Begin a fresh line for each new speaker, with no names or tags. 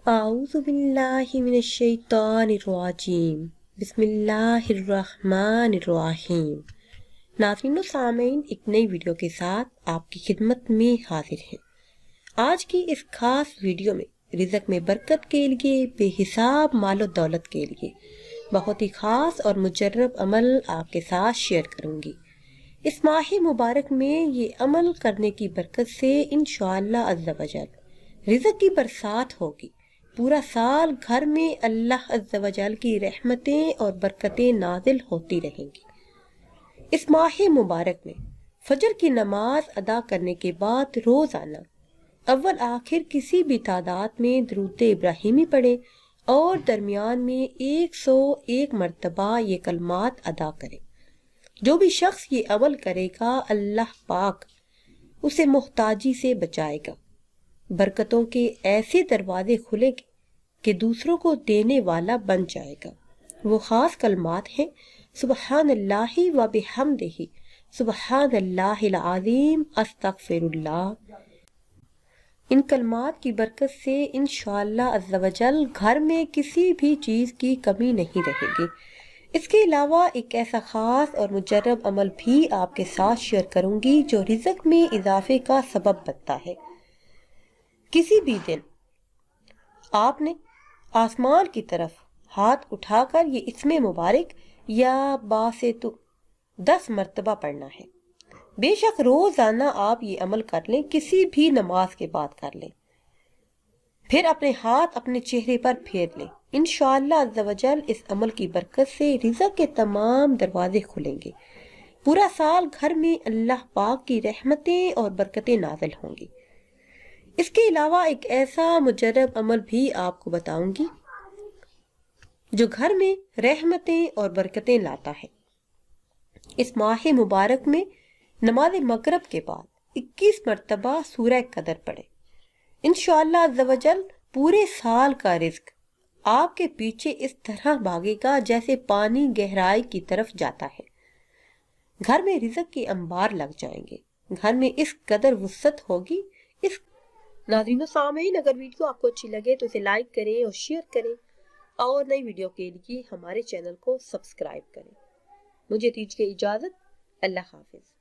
اعوذ باللہ من الشیطان الرجیم، بسم اللہ الرحمن الرحیم۔ ناظرین و سامعین، ایک نئی ویڈیو کے ساتھ آپ کی خدمت میں حاضر ہیں۔ آج کی اس خاص ویڈیو میں رزق میں برکت کے لیے، بے حساب مال و دولت کے لیے بہت ہی خاص اور مجرب عمل آپ کے ساتھ شیئر کروں گی۔ اس ماہ مبارک میں یہ عمل کرنے کی برکت سے انشاءاللہ عز و جل رزق کی برسات ہوگی۔ پورا سال گھر میں اللہ عز و جل کی رحمتیں اور برکتیں نازل ہوتی رہیں گی۔ اس ماہ مبارک میں فجر کی نماز ادا کرنے کے بعد روزانہ اول آخر کسی بھی تعداد میں درود ابراہیمی پڑھیں اور درمیان میں 101 مرتبہ یہ کلمات ادا کریں۔ جو بھی شخص یہ عمل کرے گا اللہ پاک اسے محتاجی سے بچائے گا۔ برکتوں کے ایسے دروازے کھلے گے کہ دوسروں کو دینے والا بن جائے گا۔ وہ خاص کلمات ہیں: سبحان اللہ و بحمدہ، سبحان اللہ العظیم، استغفر اللہ۔ ان کلمات کی برکت سے انشاءاللہ عز و جل گھر میں کسی بھی چیز کی کمی نہیں رہے گی۔ اس کے علاوہ ایک ایسا خاص اور مجرب عمل بھی آپ کے ساتھ شیئر کروں گی جو رزق میں اضافے کا سبب بنتا ہے۔ کسی بھی دن آپ نے آسمان کی طرف ہاتھ اٹھا کر یہ اسم مبارک یا باسط 10 مرتبہ پڑھنا ہے۔ بے شک روزانہ آپ یہ عمل کر لیں، کسی بھی نماز کے بعد کر لیں، پھر اپنے ہاتھ اپنے چہرے پر پھیر لیں۔ انشاءاللہ عز و جل اس عمل کی برکت سے رزق کے تمام دروازے کھلیں گے۔ پورا سال گھر میں اللہ پاک کی رحمتیں اور برکتیں نازل ہوں گی۔ اس کے علاوہ ایک ایسا مجرب عمل بھی آپ کو بتاؤں گی جو گھر میں رحمتیں اور برکتیں لاتا ہے۔ اس ماہ مبارک میں نماز مغرب کے بعد 21 مرتبہ سورہ قدر پڑھیں۔ انشاءاللہ عز و جل پورے سال کا رزق آپ کے پیچھے اس طرح بھاگے گا جیسے پانی گہرائی کی طرف جاتا ہے۔ گھر میں رزق کے انبار لگ جائیں گے۔ گھر میں اس قدر وسعت ہوگی۔ ناظرین و سامعین، اگر ویڈیو آپ کو اچھی لگے تو اسے لائک کریں اور شیئر کریں، اور نئی ویڈیو کے لیے ہمارے چینل کو سبسکرائب کریں۔ مجھے دیجیے اجازت۔ اللہ حافظ۔